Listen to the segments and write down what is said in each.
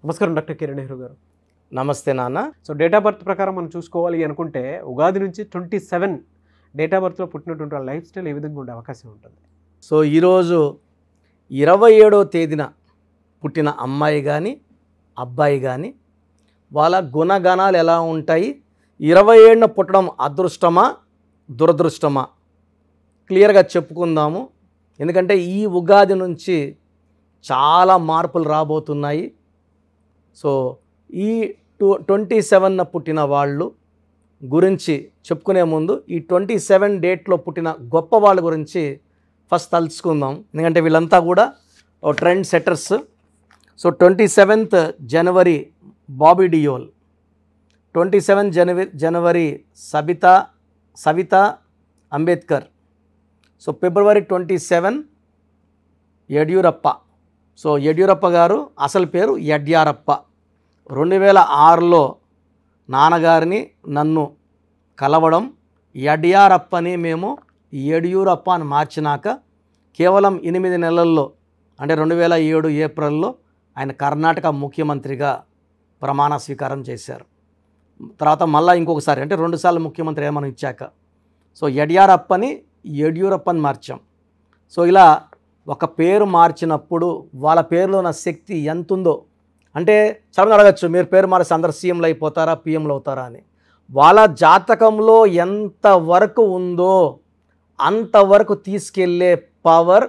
నమస్కారం డాక్టర్ కిరణ్ నెహ్రూ గారు. నమస్తే నాన్న. సో డేట్ ఆఫ్ బర్త్ ప్రకారం మనం చూసుకోవాలి అనుకుంటే ఉగాది నుంచి 27 డేట్ ఆఫ్ బర్త్లో పుట్టినటువంటి వాళ్ళ లైఫ్ స్టైల్ ఏ విధంగా ఉండే అవకాశం ఉంటుంది? సో ఈరోజు 27వ తేదీన పుట్టిన అమ్మాయి కానీ అబ్బాయి కానీ వాళ్ళ గుణగణాలు ఎలా ఉంటాయి, 27న పుట్టడం అదృష్టమా దురదృష్టమా క్లియర్గా చెప్పుకుందాము. ఎందుకంటే ఈ ఉగాది నుంచి చాలా మార్పులు రాబోతున్నాయి. సో ఈ 27న పుట్టిన వాళ్ళు గురించి చెప్పుకునే ముందు ఈ 27 డేట్లో పుట్టిన గొప్ప వాళ్ళ గురించి ఫస్ట్ తలుచుకుందాం. ఎందుకంటే వీళ్ళంతా కూడా ట్రెండ్ సెట్టర్స్. సో 27th జనవరి బాబీ డియోల్, 27 జనవరి Savitha Ambedkar. So February 27 Yediyurappa. So Yediyurappa గారు అసలు పేరు యడ్యారప్ప. 2006లో నాన్నగారిని నన్ను కలవడం, యడ్యారప్పని మేము యడ్యూరప్ప అని మార్చినాక కేవలం 8 నెలల్లో అంటే 2007 ఏప్రిల్లో ఆయన కర్ణాటక ముఖ్యమంత్రిగా ప్రమాణ స్వీకారం చేశారు. తర్వాత మళ్ళీ ఇంకొకసారి అంటే 2 సార్లు ముఖ్యమంత్రి ఏమని ఇచ్చాక సో యడ్యారప్పని యడ్యూరప్పని మార్చాం. సో ఇలా ఒక పేరు మార్చినప్పుడు వాళ్ళ పేరులో ఉన్న శక్తి ఎంత ఉందో, అంటే చాలా అడగచ్చు మీరు పేరు మారిస్తే అందరు సీఎంలు అయిపోతారా పిఎంలు అవుతారా అని. వాళ్ళ జాతకంలో ఎంతవరకు ఉందో అంతవరకు తీసుకెళ్ళే పవర్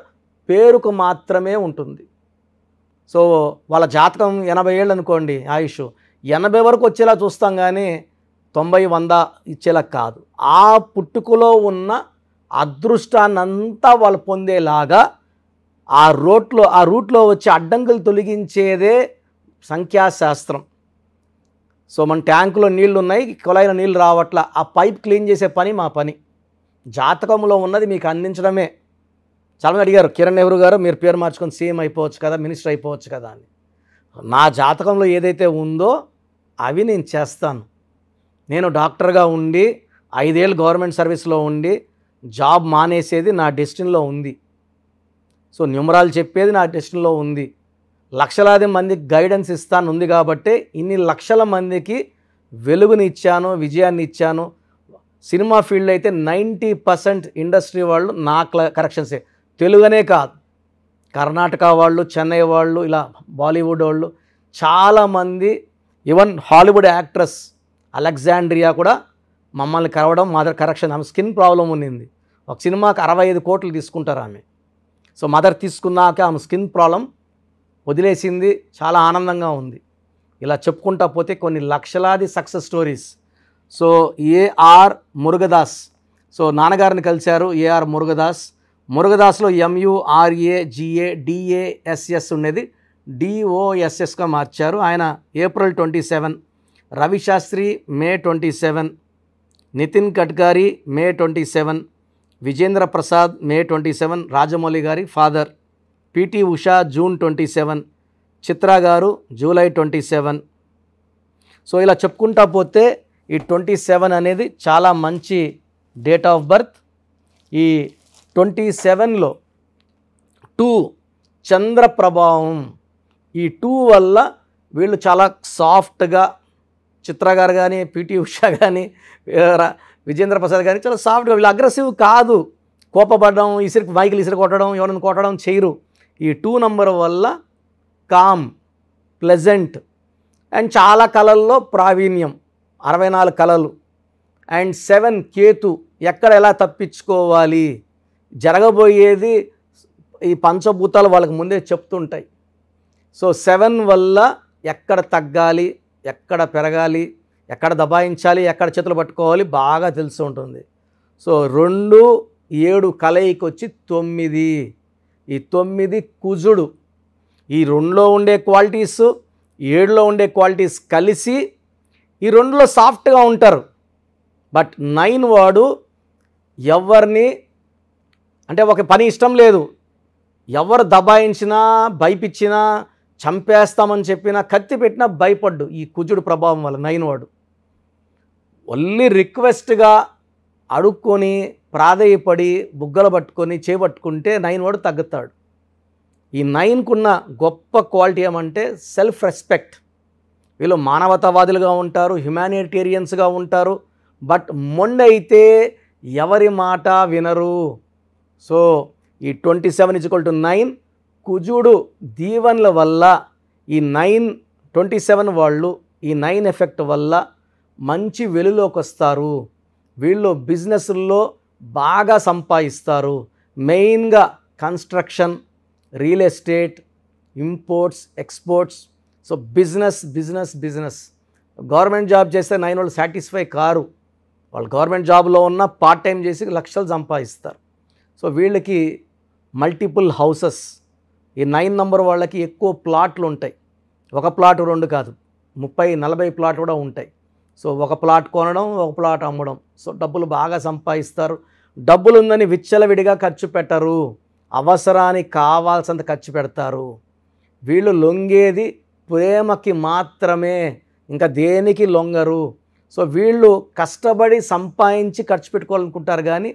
పేరుకు మాత్రమే ఉంటుంది. సో వాళ్ళ జాతకం 80 ఏళ్ళు అనుకోండి ఆయుష్, 80 వరకు వచ్చేలా చూస్తాం కానీ 90, 100 ఇచ్చేలా కాదు. ఆ పుట్టుకలో ఉన్న అదృష్టాన్నంతా వాళ్ళు పొందేలాగా ఆ రూట్లో వచ్చి అడ్డంకులు తొలగించేదే సంఖ్యాశాస్త్రం. సో మన ట్యాంకులో నీళ్లు ఉన్నాయి, కుళాయిలో నీళ్ళు రావట్లా, ఆ పైప్ క్లీన్ చేసే పని మా పని. జాతకంలో ఉన్నది మీకు అందించడమే. చాలామంది అడిగారు కిరణ్ నెహ్రూ గారు మీరు పేరు మార్చుకొని సీఎం అయిపోవచ్చు కదా, మినిస్టర్ అయిపోవచ్చు కదా అని. నా జాతకంలో ఏదైతే ఉందో అవి నేను చేస్తాను. నేను డాక్టర్గా ఉండి 5 ఏళ్ళు గవర్నమెంట్ సర్వీస్లో ఉండి జాబ్ మానేసేది నా డెస్టినీలో ఉంది. సో న్యూమరాలు చెప్పేది నా డెస్టినీలో ఉంది. లక్షలాది మందికి గైడెన్స్ ఇస్తాను ఉంది కాబట్టి ఇన్ని లక్షల మందికి వెలుగుని ఇచ్చాను, విజయాన్ని ఇచ్చాను. సినిమా ఫీల్డ్ అయితే 90% ఇండస్ట్రీ వాళ్ళు నా కరెక్షన్సే. తెలుగునే కాదు, కర్ణాటక వాళ్ళు, చెన్నై వాళ్ళు, ఇలా బాలీవుడ్ వాళ్ళు చాలామంది, ఈవెన్ హాలీవుడ్ యాక్ట్రెస్ అలెగ్జాండ్రియా కూడా మమ్మల్ని కలవడం, మదర్ కరెక్షన్. ఆమె స్కిన్ ప్రాబ్లం ఉన్నింది, ఒక సినిమాకి 65 కోట్లు తీసుకుంటారు ఆమె. సో మదర్ తీసుకున్నాక ఆమె స్కిన్ ప్రాబ్లం వదిలేసింది, చాలా ఆనందంగా ఉంది. ఇలా చెప్పుకుంటా పోతే కొన్ని లక్షలాది success stories. So AR Murugadoss, so నాన్నగారిని కలిశారు ఏఆర్ మురుగదాస్. మురుగదాస్లో MURAGADASS ఉండేది DOSSగా మార్చారు. ఆయన ఏప్రిల్ 27, రవిశాస్త్రి మే 27, నితిన్ గడ్కరీ మే 27, విజేంద్ర ప్రసాద్ మే 27, రాజమౌళి గారి father. PT Usha June 27, Chitra గారు జూలై 27. సో ఇలా చెప్పుకుంటా పోతే ఈ 27 అనేది చాలా మంచి డేట్ ఆఫ్ బర్త్. ఈ 27లో 2 చంద్ర ప్రభావం. ఈ 2 వల్ల వీళ్ళు చాలా సాఫ్ట్గా, చిత్రా గారు కానీ పిటి ఉషా కానీ విజేంద్ర ప్రసాద్ కానీ చాలా సాఫ్ట్గా, వీళ్ళు అగ్రెసివ్ కాదు, కోపపడడం, మైకిల్ ఇసిరి కొట్టడం, ఎవరైనా కొట్టడం చేయరు. ఈ 2 నంబర్ వల్ల కామ్, ప్లెజెంట్ అండ్ చాలా కళల్లో ప్రావీణ్యం, 64 కళలు. అండ్ 7 కేతు, ఎక్కడ ఎలా తప్పించుకోవాలి, జరగబోయేది ఈ పంచభూతాలు వాళ్ళకి ముందే చెప్తుంటాయి. సో 7 వల్ల ఎక్కడ తగ్గాలి, ఎక్కడ పెరగాలి, ఎక్కడ దబాయించాలి, ఎక్కడ చేతులు పట్టుకోవాలి బాగా తెలిసి ఉంటుంది. సో 2, 7 కలయికి వచ్చి 9. ఈ 9 కుజుడు. ఈ 2లో ఉండే క్వాలిటీస్ 7లో ఉండే క్వాలిటీస్ కలిసి ఈ 2లో సాఫ్ట్గా ఉంటారు. బట్ 9 వాడు ఎవరిని అంటే ఒక పని ఇష్టం లేదు, ఎవరు దబాయించినా భయపించినా చంపేస్తామని చెప్పినా కత్తి పెట్టినా భయపడ్డు. ఈ కుజుడు ప్రభావం వల్ల 9 వాడు ఓన్లీ రిక్వెస్ట్గా అడుక్కొని ప్రాధేయపడి బుగ్గలు పట్టుకొని చేపట్టుకుంటే 9 వాడు తగ్గుతాడు. ఈ 9కున్న గొప్ప క్వాలిటీ ఏమంటే సెల్ఫ్ రెస్పెక్ట్. వీళ్ళు మానవతావాదులుగా ఉంటారు, హ్యుమానిటేరియన్స్గా ఉంటారు. బట్ మొండైతే ఎవరి మాట వినరు. సో ఈ 27 = 9 కుజుడు దీవెనల వల్ల ఈ 27 వాళ్ళు ఈ 9 ఎఫెక్ట్ వల్ల మంచి వెలుగులోకి వస్తారు. వీళ్ళు బిజినెస్ల్లో బాగా సంపాదిస్తారు. మెయిన్గా construction, real estate, imports, exports. So business. Government job చేస్తే 9 వాళ్ళు సాటిస్ఫై కారు. వాళ్ళు గవర్నమెంట్ జాబ్లో ఉన్న పార్ట్ టైం చేసి లక్షలు సంపాదిస్తారు. సో వీళ్ళకి మల్టిపుల్ హౌసెస్, ఈ 9 నంబర్ వాళ్ళకి ఎక్కువ ప్లాట్లు ఉంటాయి. ఒక ప్లాట్ 2 కాదు, 30-40 ప్లాట్ కూడా ఉంటాయి. సో ఒక ప్లాట్ కొనడం, ఒక ప్లాట్ అమ్మడం. సో డబ్బులు బాగా సంపాదిస్తారు. డబ్బులు ఉందని విచ్చలవిడిగా ఖర్చు పెట్టరు, అవసరానికి కావాల్సినంత ఖర్చు పెడతారు. వీళ్ళు లొంగేది ప్రేమకి మాత్రమే, ఇంకా దేనికి లొంగరు. సో వీళ్ళు కష్టపడి సంపాదించి ఖర్చు పెట్టుకోవాలనుకుంటారు, కానీ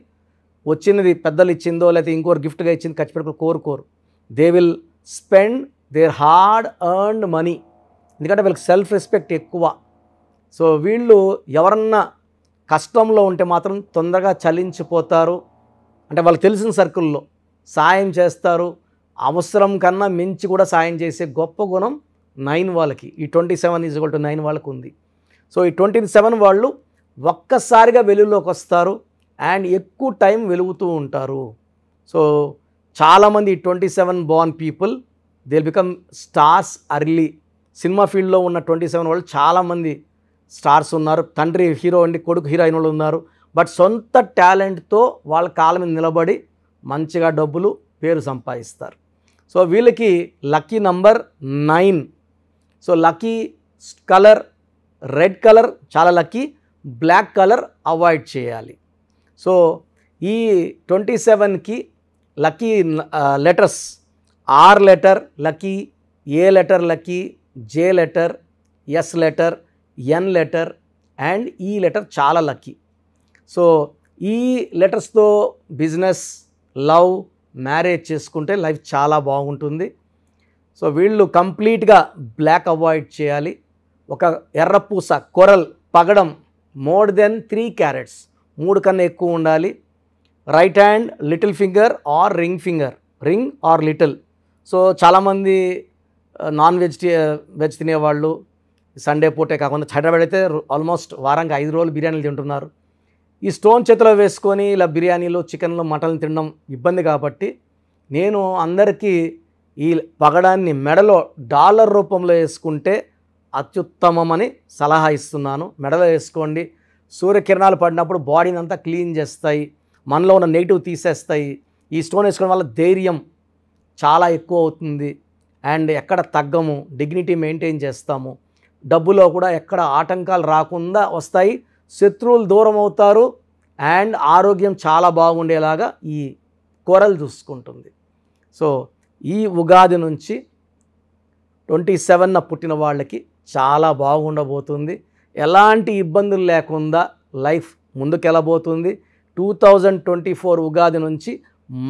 వచ్చినది పెద్దలు ఇచ్చిందో లేకపోతే ఇంకోరు గిఫ్ట్గా ఇచ్చింది ఖర్చు పెట్టుకో కోరుకోరు. They will spend there hard earned money. ఎందుకంటే వీళ్ళకి సెల్ఫ్ రెస్పెక్ట్ ఎక్కువ. సో వీళ్ళు ఎవరన్నా కష్టంలో ఉంటే మాత్రం తొందరగా చలించిపోతారు. అంటే వాళ్ళకి తెలిసిన సర్కిల్లో సాయం చేస్తారు. అవసరం కన్నా మించి కూడా సాయం చేసే గొప్ప గుణం 9 వాళ్ళకి, ఈ 27 = 9 వాళ్ళకు ఉంది. సో ఈ 27 వాళ్ళు ఒక్కసారిగా వెలుగులోకి వస్తారు అండ్ ఎక్కువ టైం వెలుగుతూ ఉంటారు. సో చాలామంది 27 born people they will become stars early. Cinema ఫీల్డ్లో ఉన్న 27 వాళ్ళు చాలామంది స్టార్స్ ఉన్నారు. తండ్రి హీరో అండి, కొడుకు హీరోయిన్ వాళ్ళు ఉన్నారు. బట్ సొంత టాలెంట్తో వాళ్ళ కాళ్ళ మీద నిలబడి మంచిగా డబ్బులు, పేరు సంపాదిస్తారు. సో వీళ్ళకి lucky number 9. So lucky colour red colour చాలా లక్కీ, బ్లాక్ కలర్ అవాయిడ్ చేయాలి. సో ఈ 27కి lucky letters R letter lucky, A letter lucky, J letter, S letter, N letter and E letter చాలా లక్కీ. సో ఈ లెటర్స్తో business, love, marriage చేసుకుంటే life చాలా బాగుంటుంది. సో వీళ్ళు కంప్లీట్గా బ్లాక్ అవాయిడ్ చేయాలి. ఒక ఎర్రపూస, కొరల్, పగడం మోర్ దెన్ 3 carats, 3 కన్నా ఎక్కువ ఉండాలి. Right hand little finger or ring finger, ring or little. So చాలామంది వెజ్ తినేవాళ్ళు సండే పూటే కాకుండా హైదరాబాద్ అయితే ఆల్మోస్ట్ వారానికి 5 రోజులు బిర్యానీలు తింటున్నారు. ఈ స్టోన్ చేతిలో వేసుకొని ఇలా బిర్యానీలు, చికెన్లు, మటన్లు తినడం ఇబ్బంది కాబట్టి నేను అందరికీ ఈ పగడాన్ని మెడలో డాలర్ రూపంలో వేసుకుంటే అత్యుత్తమమని సలహా ఇస్తున్నాను. మెడలో వేసుకోండి. సూర్యకిరణాలు పడినప్పుడు బాడీని అంతా క్లీన్ చేస్తాయి, మనలో ఉన్న నెగిటివ్ తీసేస్తాయి. ఈ స్టోన్ వేసుకోవడం వల్ల ధైర్యం చాలా ఎక్కువ అవుతుంది అండ్ ఎక్కడ తగ్గము, డిగ్నిటీ మెయింటైన్ చేస్తాము. డబ్బులో కూడా ఎక్కడ ఆటంకాలు రాకుండా వస్తాయి, శత్రువులు దూరం అవుతారు అండ్ ఆరోగ్యం చాలా బాగుండేలాగా ఈ కొరలు చూసుకుంటుంది. సో ఈ ఉగాది నుంచి 27న పుట్టిన వాళ్ళకి చాలా బాగుండబోతుంది. ఎలాంటి ఇబ్బందులు లేకుండా లైఫ్ ముందుకెళ్ళబోతుంది. 2024 ఉగాది నుంచి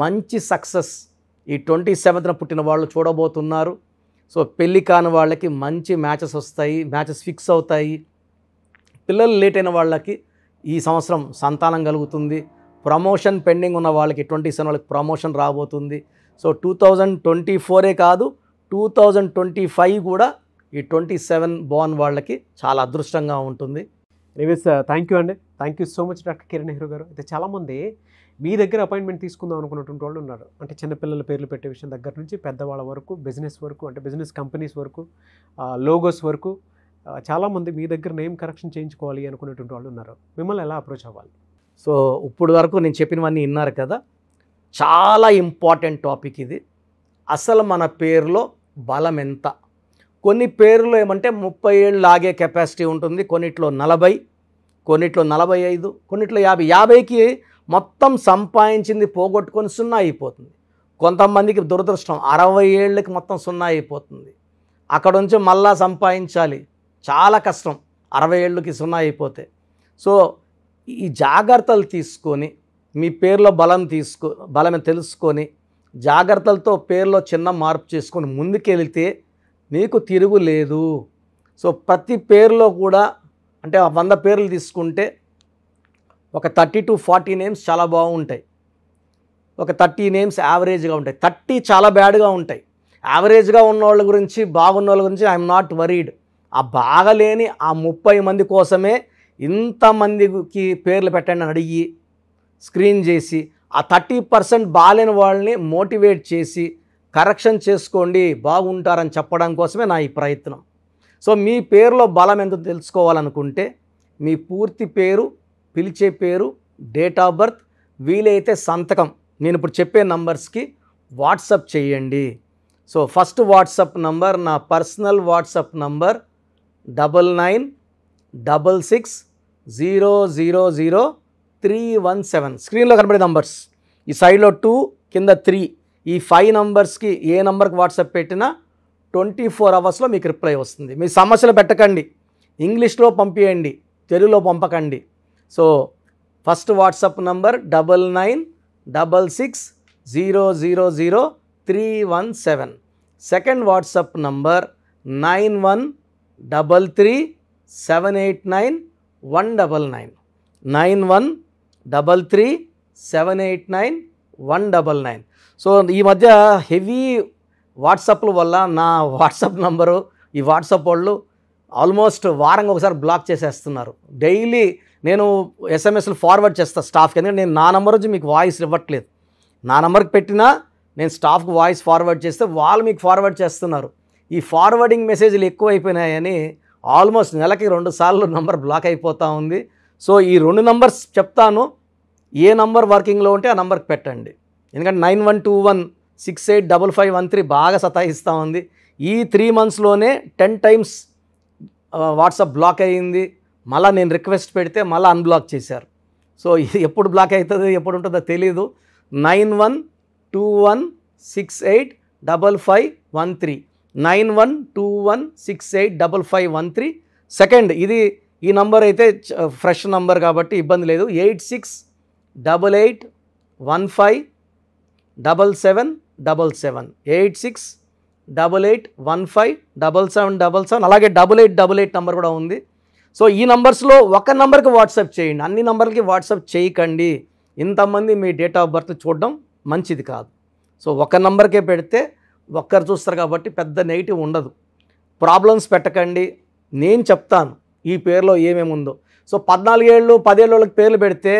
మంచి సక్సెస్ ఈ 27న పుట్టిన వాళ్ళు చూడబోతున్నారు. సో పెళ్ళి కాని వాళ్ళకి మంచి మ్యాచెస్ వస్తాయి, మ్యాచెస్ ఫిక్స్ అవుతాయి. పిల్లలు లేట్ అయిన వాళ్ళకి ఈ సంవత్సరం సంతానం కలుగుతుంది. ప్రమోషన్ పెండింగ్ ఉన్న వాళ్ళకి 27 వాళ్ళకి ప్రమోషన్ రాబోతుంది. సో 2024 కాదు 2025 కూడా ఈ 27 born వాళ్ళకి చాలా అదృష్టంగా ఉంటుంది. ఎనీవేస్ థ్యాంక్ యూ అండి. Thank you so much doctor Kiran Nehru గారు. అయితే చాలామంది మీ దగ్గర అపాయింట్మెంట్ తీసుకుందాం అనుకున్నటువంటి వాళ్ళు ఉన్నారు. అంటే చిన్నపిల్లల పేర్లు పెట్టే విషయం దగ్గర నుంచి పెద్దవాళ్ళ వరకు, బిజినెస్ వరకు, అంటే బిజినెస్ కంపెనీస్ వరకు, లోగోస్ వరకు చాలామంది మీ దగ్గర నేమ్ కరెక్షన్ చేయించుకోవాలి అనుకునేటువంటి వాళ్ళు ఉన్నారు. మిమ్మల్ని ఎలా అప్రోచ్ అవ్వాలి? సో ఇప్పుడు వరకు నేను చెప్పినవన్నీ విన్నారు కదా, చాలా ఇంపార్టెంట్ టాపిక్ ఇది. అసలు మన పేరులో బలం ఎంత? కొన్ని పేర్లు ఏమంటే 30 ఏళ్ళు లాగే కెపాసిటీ ఉంటుంది, కొన్నిట్లో 40, కొన్నిట్లో 45, కొన్నిట్లో 50. 50కి మొత్తం సంపాదించింది పోగొట్టుకొని 0 అయిపోతుంది. కొంతమందికి దురదృష్టం 60 ఏళ్ళకి మొత్తం 0 అయిపోతుంది. అక్కడ నుంచి మళ్ళా సంపాదించాలి, చాలా కష్టం 60 ఏళ్ళకి 0 అయిపోతే. సో ఈ జాగ్రత్తలు తీసుకొని మీ పేరులో బలం తెలుసుకొని జాగ్రత్తలతో పేరులో చిన్న మార్పు చేసుకొని ముందుకెళ్తే మీకు తిరుగులేదు. సో ప్రతి పేరులో కూడా అంటే 100 పేర్లు తీసుకుంటే ఒక 30 to 40 నేమ్స్ చాలా బాగుంటాయి, ఒక 30 నేమ్స్ యావరేజ్గా ఉంటాయి, 30 చాలా బ్యాడ్గా ఉంటాయి. యావరేజ్గా ఉన్న వాళ్ళ గురించి, బాగున్న వాళ్ళ గురించి ఐఎమ్ నాట్ వరీడ్. ఆ బాగలేని ఆ 30 మంది కోసమే ఇంతమందికి పేర్లు పెట్టండి అని అడిగి స్క్రీన్ చేసి ఆ 30% బాగాలేని వాళ్ళని మోటివేట్ చేసి కరెక్షన్ చేసుకోండి, బాగుంటారని చెప్పడం కోసమే నా ఈ ప్రయత్నం. సో మీ పేరులో బలం ఎంత తెలుసుకోవాలనుకుంటే మీ పూర్తి పేరు, పిలిచే పేరు, డేట్ ఆఫ్ బర్త్, వీలైతే సంతకం నేను ఇప్పుడు చెప్పే నంబర్స్కి వాట్సప్ చేయండి. సో ఫస్ట్ వాట్సప్ నంబర్, నా పర్సనల్ వాట్సప్ నంబర్ 9966000317. స్క్రీన్లో కనబడే నంబర్స్, ఈ సైడ్లో 2 కింద 3, ఈ 5 నంబర్స్కి ఏ నంబర్కి వాట్సాప్ పెట్టినా 24 అవర్స్లో మీకు రిప్లై వస్తుంది. మీ సమస్యలు పెట్టకండి, ఇంగ్లీష్లో పంపించండి, తెలుగులో పంపకండి. So first WhatsApp number 9966000317. Second WhatsApp number 9133789199 9133789199. So ఈ మధ్య హెవీ వాట్సాప్ల వల్ల నా వాట్సాప్ నంబరు ఈ వాట్సాప్ వాళ్ళు ఆల్మోస్ట్ వారంగా ఒకసారి బ్లాక్ చేసేస్తున్నారు. డైలీ నేను ఎస్ఎంఎస్లు ఫార్వర్డ్ చేస్తాను స్టాఫ్కి, ఎందుకంటే నేను నా నెంబర్ నుంచి మీకు వాయిస్ ఇవ్వట్లేదు. నా నెంబర్కి పెట్టినా నేను స్టాఫ్కి వాయిస్ ఫార్వర్డ్ చేస్తే వాళ్ళు మీకు ఫార్వర్డ్ చేస్తున్నారు. ఈ ఫార్వర్డింగ్ మెసేజ్లు ఎక్కువైపోయినాయని ఆల్మోస్ట్ నెలకి 2 సార్లు నంబర్ బ్లాక్ అయిపోతూ ఉంది. సో ఈ 2 నంబర్స్ చెప్తాను, ఏ నంబర్ వర్కింగ్లో ఉంటే ఆ నంబర్కి పెట్టండి. ఎందుకంటే 9121685513 బాగా సతాయిస్తూ ఉంది. ఈ 3 monthsలోనే 10 times వాట్సాప్ బ్లాక్ అయ్యింది. మళ్ళీ నేను రిక్వెస్ట్ పెడితే మళ్ళీ అన్బ్లాక్ చేశారు. సో ఇది ఎప్పుడు బ్లాక్ అవుతుందో ఎప్పుడు ఉంటుందో తెలీదు. 9121685513 9121685513. సెకండ్ ఇది ఈ నంబర్ అయితే ఫ్రెష్ నంబర్ కాబట్టి ఇబ్బంది లేదు. 8688157777 8688157777. అలాగే 8888 నంబర్ కూడా ఉంది. సో ఈ నంబర్స్లో ఒక నంబర్కి వాట్సాప్ చేయండి, అన్ని నంబర్లకి వాట్సాప్ చేయకండి. ఇంతమంది మీ డేట్ ఆఫ్ బర్త్ చూడడం మంచిది కాదు. సో ఒక నంబర్కే పెడితే ఒక్కరు చూస్తారు కాబట్టి పెద్ద నెగిటివ్ ఉండదు. ప్రాబ్లమ్స్ పెట్టకండి, నేను చెప్తాను ఈ పేరులో ఏమేమి ఉందో. సో 14 ఏళ్ళు 10 ఏళ్ళ వాళ్ళకి పేర్లు పెడితే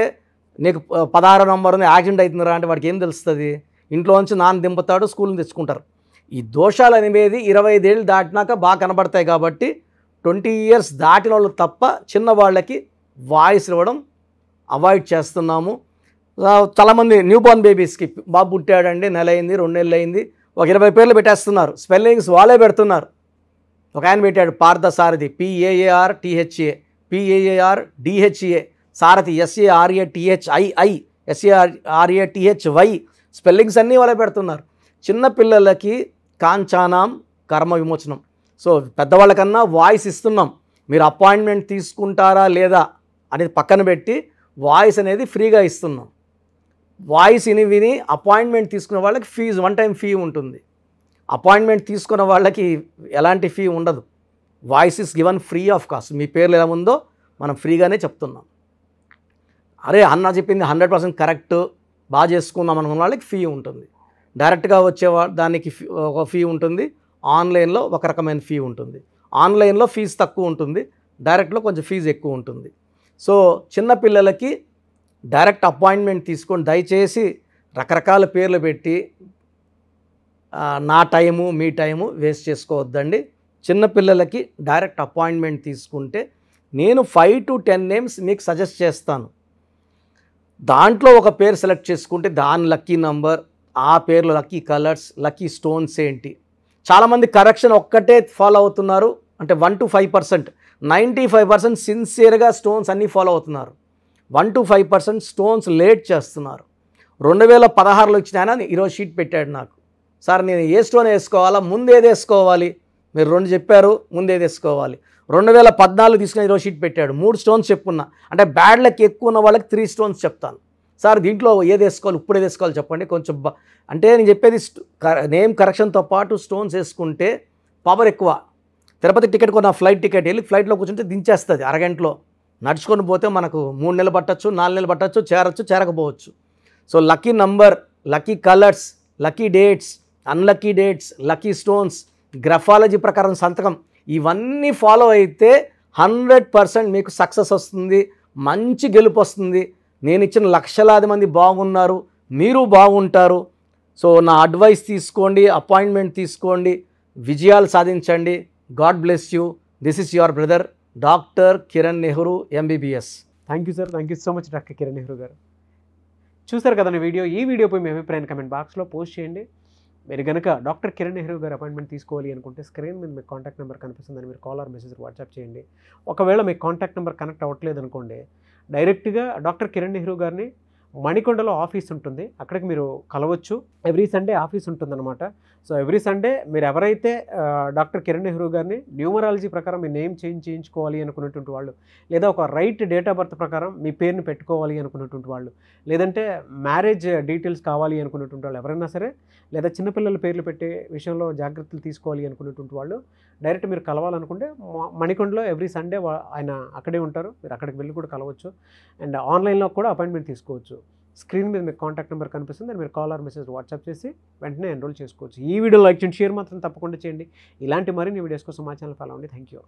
నీకు 16 నంబర్ ఉంది యాక్సిడెంట్ అవుతుందిరా అంటే వాడికి ఏం తెలుస్తుంది? ఇంట్లో నుంచి నాన్న దింపుతాడు, స్కూల్ని తెచ్చుకుంటారు. ఈ దోషాలు అనేవి 25 ఏళ్ళు దాటినాక బాగా కనబడతాయి కాబట్టి 20 years దాటిన వాళ్ళు తప్ప చిన్న వాళ్ళకి వాయిస్ ఇవ్వడం అవాయిడ్ చేస్తున్నాము. చాలామంది న్యూ బోర్న్ బేబీస్కి బాబు పుట్టాడండి, నెల అయింది, 2 నెలలు అయింది, ఒక 20 పేర్లు పెట్టేస్తున్నారు. స్పెల్లింగ్స్ వాళ్ళే పెడుతున్నారు. ఒక ఆయన పెట్టాడు పార్థసారథి, PAARTHA, PAARDHA, సారథి SARATHII, SARATHY, స్పెల్లింగ్స్ అన్నీ వాళ్ళే పెడుతున్నారు. చిన్నపిల్లలకి కాంచానాం కర్మ విమోచనం. సో పెద్దవాళ్ళకన్నా వాయిస్ ఇస్తున్నాం. మీరు అపాయింట్మెంట్ తీసుకుంటారా లేదా అనేది పక్కన పెట్టి వాయిస్ అనేది ఫ్రీగా ఇస్తున్నాం. వాయిస్ విని అపాయింట్మెంట్ తీసుకున్న వాళ్ళకి ఫీజు 1 time ఫీ ఉంటుంది. అపాయింట్మెంట్ తీసుకున్న వాళ్ళకి ఎలాంటి ఫీ ఉండదు. Voice is given free of cost. మీ పేర్లు ఎలా ఉందో మనం ఫ్రీగానే చెప్తున్నాం. అరే అన్న చెప్పింది 100% కరెక్ట్, బాగా చేసుకుందాం అనుకున్న వాళ్ళకి ఫీ ఉంటుంది. డైరెక్ట్గా వచ్చే దానికి ఒక ఫీ ఉంటుంది, ఆన్లైన్లో ఒక రకమైన ఫీ ఉంటుంది. ఆన్లైన్లో ఫీజు తక్కువ ఉంటుంది, డైరెక్ట్లో కొంచెం ఫీజు ఎక్కువ ఉంటుంది. సో చిన్నపిల్లలకి డైరెక్ట్ అపాయింట్మెంట్ తీసుకొని దయచేసి రకరకాల పేర్లు పెట్టి నా టైము మీ టైము వేస్ట్ చేసుకోవద్దండి. చిన్నపిల్లలకి డైరెక్ట్ అపాయింట్మెంట్ తీసుకుంటే నేను 5 to 10 నేమ్స్ మీకు సజెస్ట్ చేస్తాను. దాంట్లో ఒక పేరు సెలెక్ట్ చేసుకుంటే దాని లక్కీ నంబర్, ఆ పేర్లో లక్కీ కలర్స్, లక్కీ స్టోన్స్ ఏంటి. చాలామంది కరెక్షన్ ఒక్కటే ఫాలో అవుతున్నారు, అంటే 1 to 5%. 95% సిన్సియర్గా స్టోన్స్ అన్నీ ఫాలో అవుతున్నారు. 1 to 5% స్టోన్స్ లేట్ చేస్తున్నారు. 2016లో ఇచ్చిన ఆయన ఈరోజు షీట్ పెట్టాడు నాకు, సార్ నేను ఏ స్టోన్ వేసుకోవాలా, ముందేది వేసుకోవాలి, మీరు 2 చెప్పారు, ముందేది వేసుకోవాలి. 2014 తీసుకుని ఈరోజు షీట్ పెట్టాడు, 3 స్టోన్స్ చెప్పుకున్నా. అంటే బ్యాడ్ లక్ ఎక్కువ ఉన్న వాళ్ళకి 3 స్టోన్స్ చెప్తాను. సార్ దీంట్లో ఏది వేసుకోవాలి, ఇప్పుడు ఏది వేసుకోవాలి చెప్పండి కొంచెం అంటే నేను చెప్పేది నేమ్ కరెక్షన్తో పాటు స్టోన్స్ వేసుకుంటే పవర్ ఎక్కువ. తిరుపతి టికెట్ కొన్న ఫ్లైట్ టికెట్ వెళ్ళి ఫ్లైట్లో కూర్చుంటే దించేస్తుంది అరగంటలో. నడుచుకొని పోతే మనకు 3 నెలలు పట్టచ్చు, 4 నెలలు పట్టచ్చు, చేరకపోవచ్చు. So lucky number, lucky colours, lucky dates, unlucky dates, lucky stones, graphology ప్రకారం సంతకం, ఇవన్నీ ఫాలో అయితే 100% మీకు సక్సెస్ వస్తుంది, మంచి గెలుపు వస్తుంది. నేను ఇచ్చిన లక్షలాది మంది బాగున్నారు, మీరు బాగుంటారు. సో నా అడ్వైస్ తీసుకోండి, అపాయింట్మెంట్ తీసుకోండి, విజయాలు సాధించండి. God bless you. This is your brother doctor Kiran Nehru MBBS. Thank you sir, thank you so much doctor Kiran Nehru garu. చూసారు కదండి వీడియో. ఈ వీడియోపై మీ అభిప్రాయాన్ని కమెంట్ బాక్స్లో పోస్ట్ చేయండి. మీరు కనుక డాక్టర్ కిరణ్ నెహ్రూ గారు అపాయింట్మెంట్ తీసుకోవాలి అనుకుంటే స్క్రీన్ మీద మీకు కాంటాక్ట్ నెంబర్ కనిపిస్తుందని మీరు కాల్ ఆర్ మెసేజ్ వాట్సాప్ చేయండి. ఒకవేళ మీకు కాంటాక్ట్ నెంబర్ కనెక్ట్ అవ్వట్లేదు అనుకోండి, డైరెక్ట్గా డాక్టర్ కిరణ్ నెహ్రూ గారిని మణికొండలో ఆఫీస్ ఉంటుంది, అక్కడికి మీరు కలవచ్చు. ఎవ్రీ సండే ఆఫీస్ ఉంటుందన్నమాట. సో ఎవ్రీ సండే మీరు ఎవరైతే డాక్టర్ కిరణ్ నెహ్రూ గారిని న్యూమరాలజీ ప్రకారం మీ నేమ్ చేంజ్ చేయించుకోవాలి అనుకున్నటువంటి వాళ్ళు, లేదా ఒక రైట్ డేట్ ఆఫ్ బర్త్ ప్రకారం మీ పేరుని పెట్టుకోవాలి అనుకున్నటువంటి వాళ్ళు, లేదంటే మ్యారేజ్ డీటెయిల్స్ కావాలి అనుకున్నటువంటి వాళ్ళు ఎవరైనా సరే, లేదా చిన్నపిల్లల పేర్లు పెట్టే విషయంలో జాగ్రత్తలు తీసుకోవాలి అనుకున్నటువంటి వాళ్ళు డైరెక్ట్ మీరు కలవాలనుకుంటే మణికొండలో ఎవ్రీ సండే ఆయన అక్కడే ఉంటారు. మీరు అక్కడికి వెళ్ళి కూడా కలవచ్చు. అండ్ ఆన్లైన్లో కూడా అపాయింట్మెంట్ తీసుకోవచ్చు. స్క్రీన్ మీద మీకు కాంటాక్ట్ నెంబర్ కనిపిస్తుంది, మీరు కాల్ ఆర్ మెసేజ్ వాట్సాప్ చేసి వెంటనే ఎన్రోల్ చేసుకోవచ్చు. ఈ వీడియో లైక్ చేయండి, షేర్ మాత్రం తప్పకుండా చేయండి. ఇలాంటి మరిన్ని వీడియోస్ కోసం మా ఛానల్ ఫాలో అవ్వండి. Thank you.